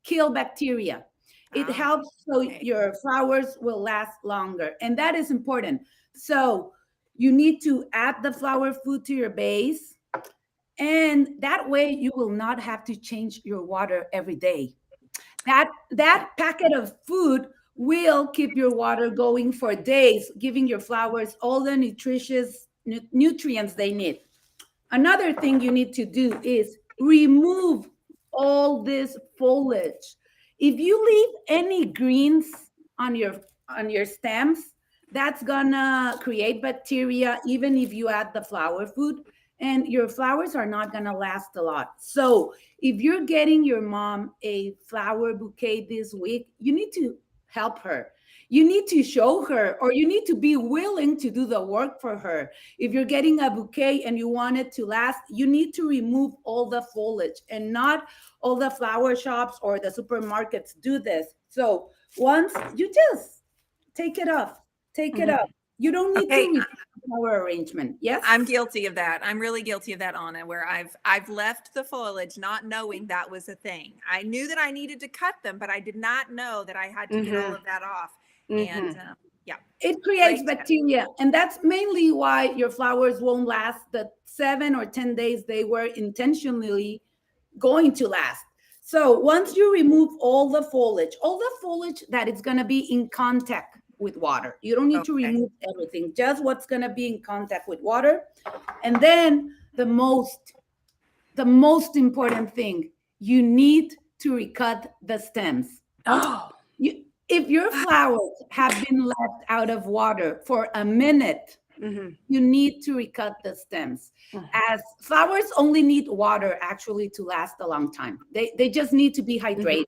kill bacteria. It helps so your flowers will last longer, and that is important. So you need to add the flower food to your base. And that way you will not have to change your water every day. That packet of food will keep your water going for days, giving your flowers all the nutritious nutrients they need. Another thing you need to do is remove all this foliage. If you leave any greens on your stems, that's gonna create bacteria, even if you add the flower food. And your flowers are not going to last a lot. So if you're getting your mom a flower bouquet this week, you need to help her. You need to show her, or you need to be willing to do the work for her. If you're getting a bouquet and you want it to last, you need to remove all the foliage, and not all the flower shops or the supermarkets do this. So once you just take it off. You don't need to flower arrangement. Yes, I'm guilty of that. I'm really guilty of that, Anna, where I've left the foliage not knowing that was a thing. I knew that I needed to cut them, but I did not know that I had to get all of that off. And it creates bacteria, and that's mainly why your flowers won't last the 7 or 10 days they were intentionally going to last. So once you remove all the foliage that is going to be in contact with water. You don't need to Okay. remove everything, just what's going to be in contact with water. And then the most important thing, you need to recut the stems. Oh. If your flowers have been left out of water for a minute, you need to recut the stems. As flowers only need water actually to last a long time. They just need to be hydrated.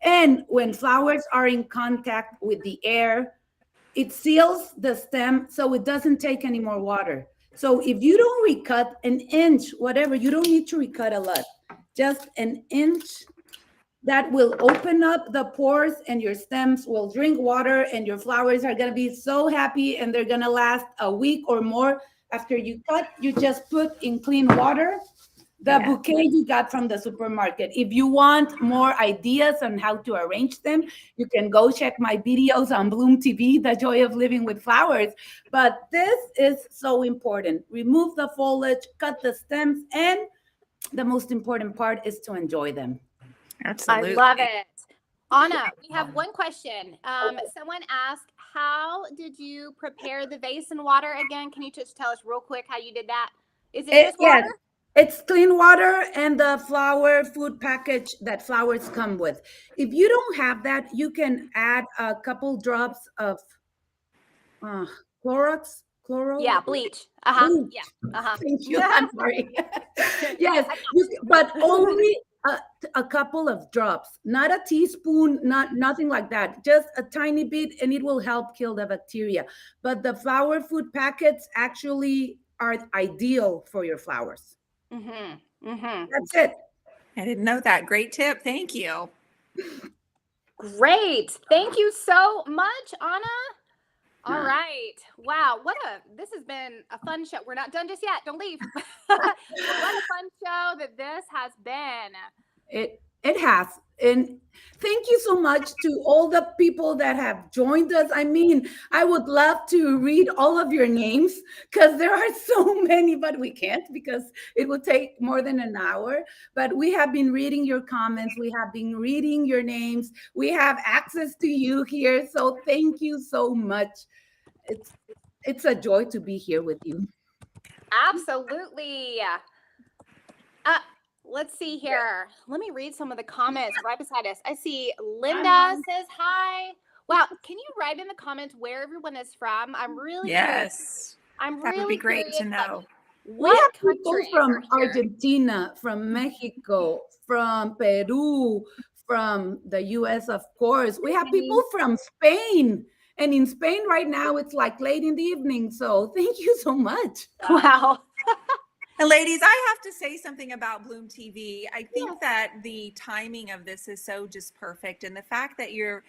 And when flowers are in contact with the air, it seals the stem so it doesn't take any more water. So if you don't recut an inch, whatever, you don't need to recut a lot. Just an inch, that will open up the pores and your stems will drink water and your flowers are going to be so happy and they're going to last a week or more. After you cut, you just put in clean water the bouquet you got from the supermarket. If you want more ideas on how to arrange them, you can go check my videos on Bloom TV, The Joy of Living with Flowers. But this is so important. Remove the foliage, cut the stems, and the most important part is to enjoy them. Absolutely. I love it. Anna, we have one question. Someone asked, how did you prepare the vase in water again? Can you just tell us real quick how you did that? Is it just water? Yes, it's clean water and the flower food package that flowers come with. If you don't have that, you can add a couple drops of Clorox. Yeah, bleach. Bleach. Yeah. Thank you. I'm sorry. Yes, but only a couple of drops, not a teaspoon, nothing like that. Just a tiny bit, and it will help kill the bacteria. But the flower food packets actually are ideal for your flowers. That's it. I didn't know that. Great tip. Thank you. Great. Thank you so much, Anna. All right. Wow. This has been a fun show. We're not done just yet. Don't leave. What a fun show that this has been. It has. And thank you so much to all the people that have joined us. I mean, I would love to read all of your names because there are so many, but we can't because it would take more than an hour. But we have been reading your comments. We have been reading your names. We have access to you here. So thank you so much. It's a joy to be here with you. Absolutely. Let's see here. Let me read some of the comments right beside us. I see Linda says hi. Wow. Can you write in the comments where everyone is from? I'm really curious. That would be great to know. We have people from Argentina, from Mexico, from Peru, from the US, of course. We have people from Spain. And in Spain right now, it's like late in the evening. So thank you so much. Wow. And ladies, I have to say something about Bloom TV. I think that the timing of this is so just perfect. And the fact that you're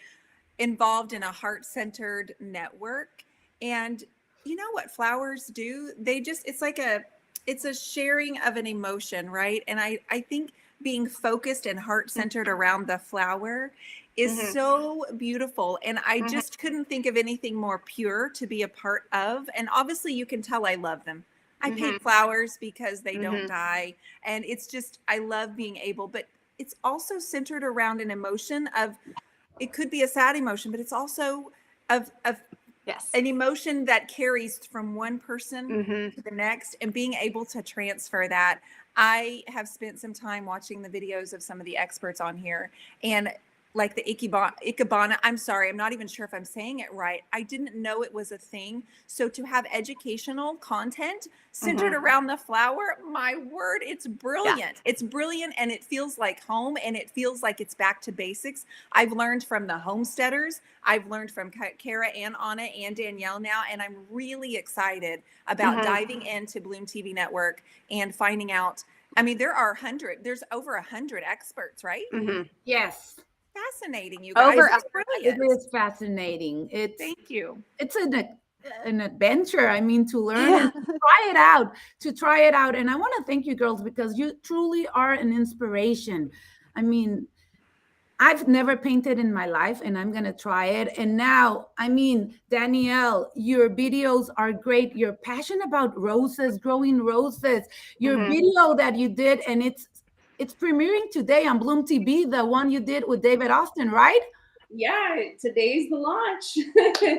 involved in a heart-centered network. And you know what flowers do? It's a sharing of an emotion, right? And I think being focused and heart-centered around the flower is so beautiful. And I just couldn't think of anything more pure to be a part of. And obviously you can tell I love them. I paint flowers because they don't die. And it's just, I love being able, but it's also centered around an emotion of, it could be a sad emotion, but it's also of an emotion that carries from one person to the next, and being able to transfer that. I have spent some time watching the videos of some of the experts on here, and like the Ikebana, I'm sorry, I'm not even sure if I'm saying it right. I didn't know it was a thing. So to have educational content centered around the flower, my word, it's brilliant. Yeah. It's brilliant, and it feels like home, and it feels like it's back to basics. I've learned from the homesteaders. I've learned from Kara and Anna and Danielle now, and I'm really excited about diving into Bloom TV Network and finding out. I mean, there's over 100 experts, right? Yes. Fascinating, you guys. It is fascinating. Thank you. It's an adventure. I mean, to learn and to try it out. And I want to thank you girls because you truly are an inspiration. I mean, I've never painted in my life, and I'm going to try it. And now, I mean, Danielle, your videos are great. You're passionate about roses, growing roses. Your video that you did, and it's premiering today on Bloom TV, the one you did with David Austin, right? Yeah, today's the launch.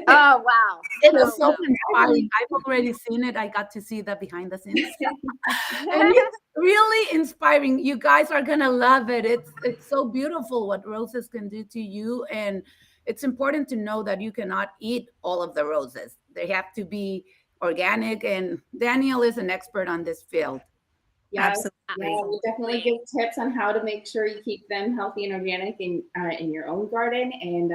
Oh, wow. It's Oh, so inspiring. I've already seen it. I got to see the behind the scenes. And it's really inspiring. You guys are gonna love it. It's so beautiful what roses can do to you. And it's important to know that you cannot eat all of the roses. They have to be organic. And Danielle is an expert on this field. Yeah, Absolutely. yeah, we definitely give tips on how to make sure you keep them healthy and organic in your own garden, and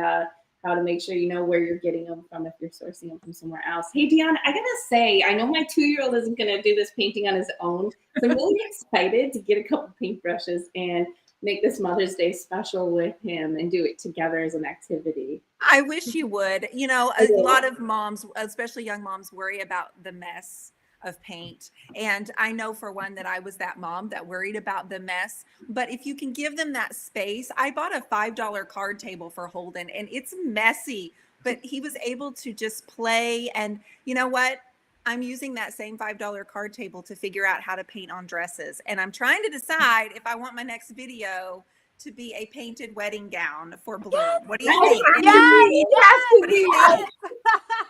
how to make sure you know where you're getting them from if you're sourcing them from somewhere else. Hey, Dionne, I gotta say, I know my 2-year-old isn't gonna do this painting on his own, so I'm really excited to get a couple paintbrushes and make this Mother's Day special with him and do it together as an activity. I wish you would. You know, I a will. lot of moms, especially young moms, worry about the mess of paint. And I know for one that I was that mom that worried about the mess. But if you can give them that space, I bought a $5 card table for Holden, and it's messy, but he was able to just play. And you know what? I'm using that same $5 card table to figure out how to paint on dresses. And I'm trying to decide if I want my next video to be a painted wedding gown for Bloom. What do you think? What do you think?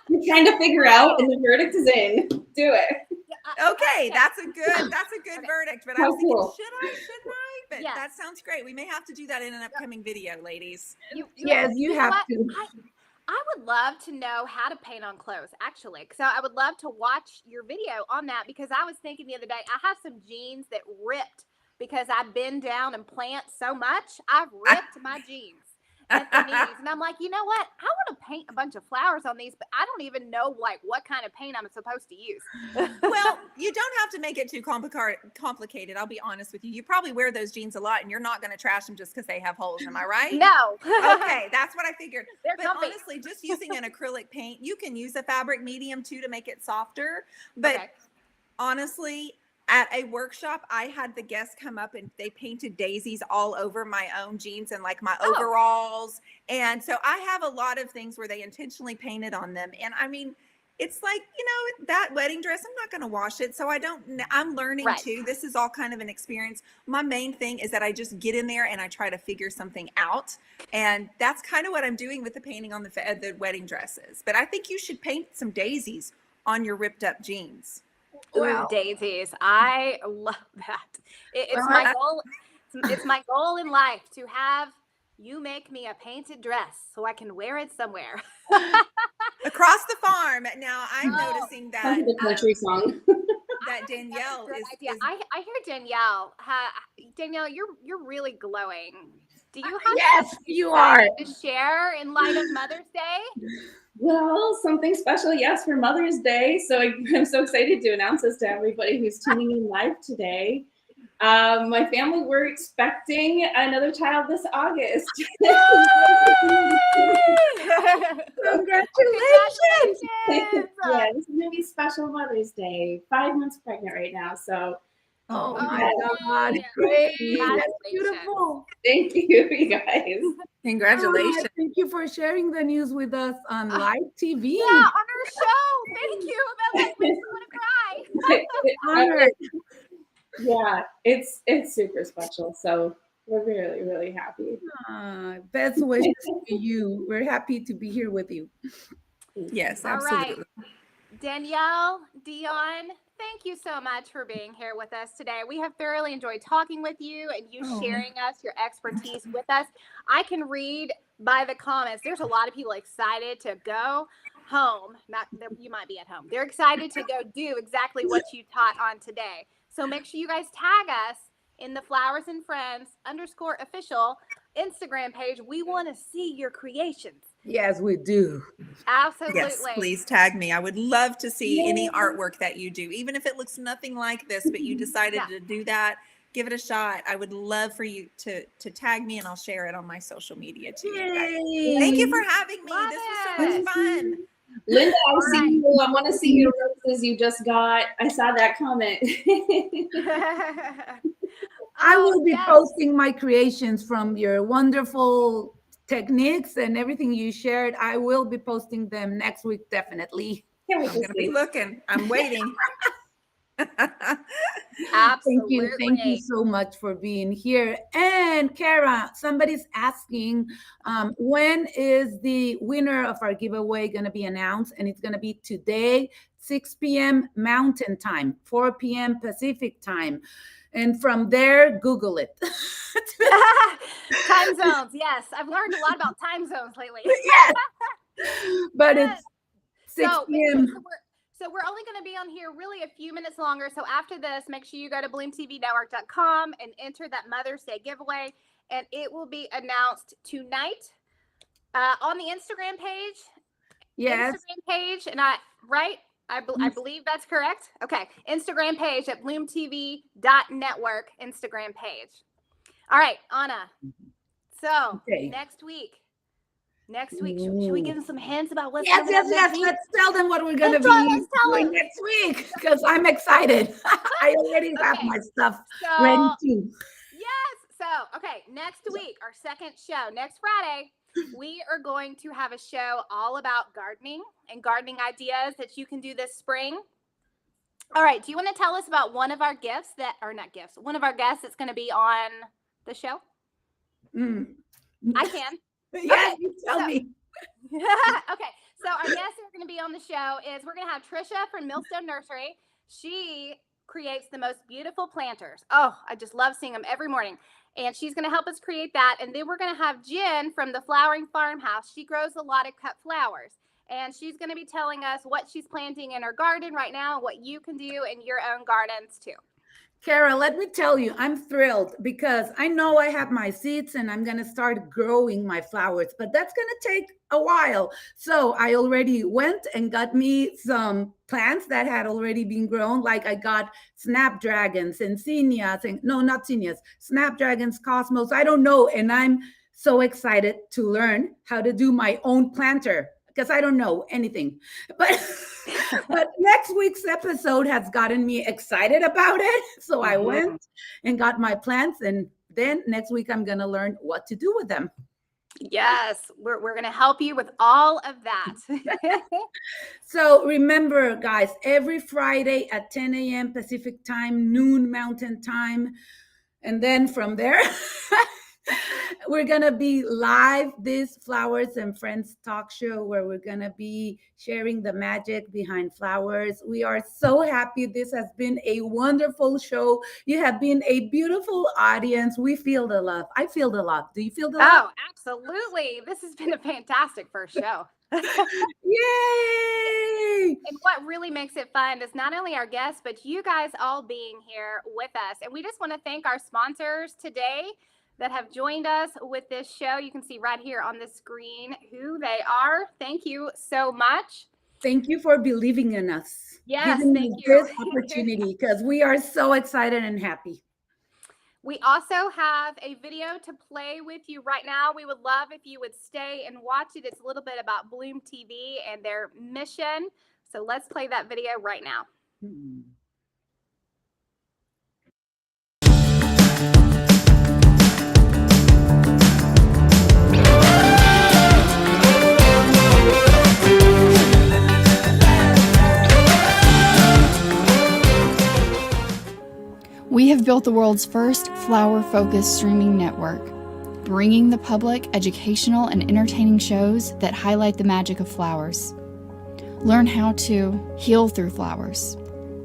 You're trying to figure out, and the verdict is in. Do it. Okay, that's a good verdict. But I was thinking, Cool. shouldn't I? But Yes. that sounds great. We may have to do that in an upcoming video, ladies. Yes, you know have what? to. I would love to know how to paint on clothes, actually. So I would love to watch your video on that, because I was thinking the other day, I have some jeans that ripped because I bend down and plant so much. I've ripped my jeans at the knees. And I'm like, you know what? I want to paint a bunch of flowers on these, but I don't even know like what kind of paint I'm supposed to use. Well, you don't have to make it too complicated. I'll be honest with you. You probably wear those jeans a lot, and you're not going to trash them just because they have holes. Am I right? No. Okay, that's what I figured. They're But comfy. honestly, just using an acrylic paint, you can use a fabric medium too to make it softer. But Okay. honestly, at a workshop, I had the guests come up and they painted daisies all over my own jeans and like my overalls. And so I have a lot of things where they intentionally painted on them. And I mean, it's like, you know, that wedding dress, I'm not going to wash it. So I'm learning Right. too. This is all kind of an experience. My main thing is that I just get in there and I try to figure something out. And that's kind of what I'm doing with the painting on the wedding dresses. But I think you should paint some daisies on your ripped up jeans. Ooh, daisies. I love that. It's my goal. It's my goal in life to have you make me a painted dress so I can wear it somewhere. Across the farm. Now I'm noticing that Sounds like a country song. that Danielle That's a is, good idea. is I hear Danielle. Danielle, you're really glowing. Do you have Yes, something you are. to share in light of Mother's Day? Well, something special, yes, for Mother's Day. So I'm so excited to announce this to everybody who's tuning in live today. My family, we're expecting another child this August. Congratulations. Yeah, this is going to be special Mother's Day. 5 months pregnant right now. So Oh Oh, my God. yeah. Great. That's Congratulations. beautiful. thank you guys. congratulations. Thank you for sharing the news with us on live TV. Yeah, on our show. Thank you. That like makes me want to cry. Honored. Yeah, it's super special. So we're really, really happy. Best wishes to you. We're happy to be here with you. Yes, All right. absolutely. Danielle, Dion, thank you so much for being here with us today. We have thoroughly enjoyed talking with you and you sharing us your expertise with us. I can read by the comments. There's a lot of people excited to go home. You might be at home. They're excited to go do exactly what you taught on today. So make sure you guys tag us in the Flowers and Friends _official Instagram page. We want to see your creations. Yes, we do. Absolutely. Yes, please tag me. I would love to see any artwork that you do, even if it looks nothing like this, but you decided to do that. Give it a shot. I would love for you to tag me, and I'll share it on my social media too. Yay. Thank you for having me. Love This was so much fun. Linda, I All see right. you. I want to see your roses you just got. I saw that comment. I will be yes. posting my creations from your wonderful techniques and everything you shared. I will be posting them next week, definitely. Can't wait I'm to going to be see. looking. I'm waiting. Absolutely. Thank you so much for being here. And Kara, somebody's asking, when is the winner of our giveaway going to be announced? And it's going to be today, 6 p.m. Mountain Time, 4 p.m. Pacific Time. And from there, Google it. Time zones. Yes. I've learned a lot about time zones lately. Yes. But Yes. it's 6 p.m. So we're only going to be on here really a few minutes longer. So after this, make sure you go to bloomtvnetwork.com and enter that Mother's Day giveaway. And it will be announced tonight on the Instagram page. Yes. Instagram page. And I believe that's correct. Okay. Instagram page at bloomtv.network Instagram page. All right, Ana. So next week, should we give them some hints about what's coming up next week? Let's tell them what we're going to be doing next week, because I'm excited. I already have my stuff ready too. Yes. So, okay, next week, our second show, next Friday, we are going to have a show all about gardening and gardening ideas that you can do this spring. All right, do you want to tell us about one of our guests one of our guests that's going to be on the show? I can. Yes, you tell me. Okay, so our guests who are going to be on the show is we're going to have Trisha from Millstone Nursery. She creates the most beautiful planters. Oh, I just love seeing them every morning. And she's going to help us create that. And then we're going to have Jen from the Flowering Farmhouse. She grows a lot of cut flowers. And she's going to be telling us what she's planting in her garden right now, what you can do in your own gardens too. Kara, let me tell you, I'm thrilled because I know I have my seeds and I'm going to start growing my flowers, but that's going to take a while. So I already went and got me some plants that had already been grown. Like I got snapdragons and zinnias, and no, not zinnias, snapdragons, cosmos. I don't know. And I'm so excited to learn how to do my own planter, because I don't know anything. But next week's episode has gotten me excited about it. So I went and got my plants, and then next week I'm going to learn what to do with them. Yes, we're going to help you with all of that. So remember, guys, every Friday at 10 a.m. Pacific time, noon Mountain time. And then from there, we're going to be live this Flowers and Friends talk show where we're going to be sharing the magic behind flowers. We are so happy. This has been a wonderful show. You have been a beautiful audience. We feel the love. I feel the love. Do you feel the love? Oh, absolutely. This has been a fantastic first show. Yay! And what really makes it fun is not only our guests, but you guys all being here with us. And we just want to thank our sponsors today that have joined us with this show. You can see right here on the screen who they are. Thank you so much. Thank you for believing in us. Yes, thank you. This opportunity, because we are so excited and happy. We also have a video to play with you right now. We would love if you would stay and watch it. It's a little bit about Bloom TV and their mission. So let's play that video right now. We have built the world's first flower-focused streaming network, bringing the public educational and entertaining shows that highlight the magic of flowers. Learn how to heal through flowers,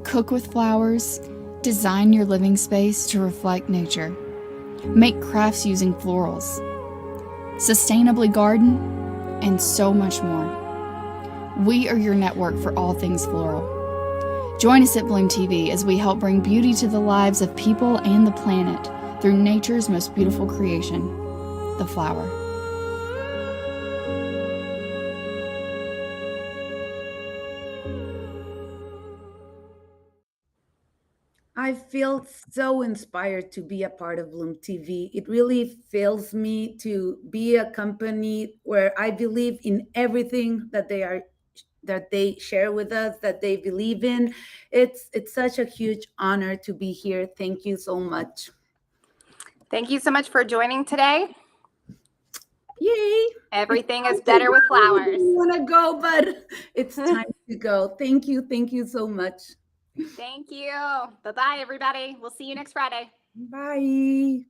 cook with flowers, design your living space to reflect nature, make crafts using florals, sustainably garden, and so much more. We are your network for all things floral. Join us at Bloom TV as we help bring beauty to the lives of people and the planet through nature's most beautiful creation, the flower. I feel so inspired to be a part of Bloom TV. It really fills me to be a company where I believe in everything that they share with us, that they believe in. It's such a huge honor to be here. Thank you so much. Thank you so much for joining today. Yay! Everything is better with flowers. I want to go, but it's time to go. Thank you so much. Thank you. Bye-bye, everybody. We'll see you next Friday. Bye.